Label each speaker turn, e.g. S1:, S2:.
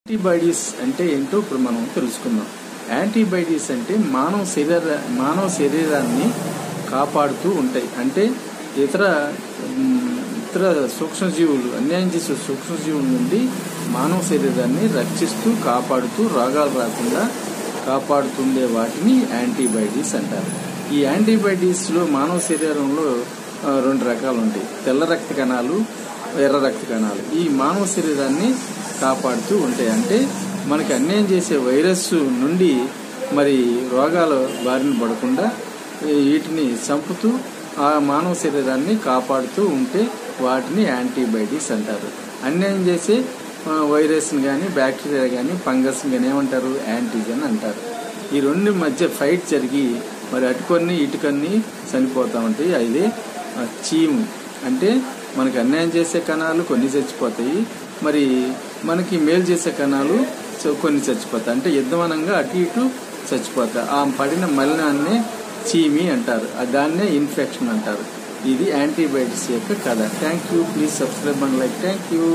S1: Antibodies అంటే ఏంటో ఇప్పుడు మనం తెలుసుకుందాం. యాంటీబాడీస్ అంటే మానవ శరీరాన్ని కాపాడుతూ ఉంటాయి. అంటే ఇతర సూక్ష్మజీవులు, అన్యాయం చేసే సూక్ష్మజీవుల నుండి మానవ శరీరాన్ని రక్షిస్తూ కాపాడుతూ రోగాలు రాకుండా కాపాడుతుండే వాటిని యాంటీబాడీస్ అంటారు. ఈ యాంటీబాడీస్లో మానవ శరీరంలో రెండు రకాలు ఉంటాయి: తెల్ల రక్త కణాలు, ఎర్ర రక్త కణాలు. ఈ మానవ శరీరాన్ని కాపాడుతూ ఉంటాయి. అంటే మనకి అన్యాయం చేసే వైరస్ నుండి మరి రోగాల బారిన పడకుండా వీటిని చంపుతూ ఆ మానవ శరీరాన్ని కాపాడుతూ ఉంటే వాటిని యాంటీబాడీస్ అంటారు. అన్యాయం చేసే వైరస్ని కానీ, బ్యాక్టీరియా కానీ, ఫంగస్ని కానీ ఏమంటారు? యాంటీజెన్ అంటారు. ఈ రెండు మధ్య ఫైట్ జరిగి మరి అటుకొన్ని ఇటుకొన్ని చనిపోతూ ఉంటాయి. అదే చీము. అంటే మనకి అన్యాయం చేసే కణాలు కొన్ని చచ్చిపోతాయి, మరి మనకి మేలు చేసే కణాలు కొన్ని చచ్చిపోతాయి. అంటే యుద్ధమనంగా అటు ఇటు చచ్చిపోతాయి. ఆ పడిన మలినాన్నే చీమి అంటారు, దాన్నే ఇన్ఫెక్షన్ అంటారు. ఇది యాంటీబయాటిక్స్ యొక్క కథ. Thank you. Please subscribe and like. Thank you.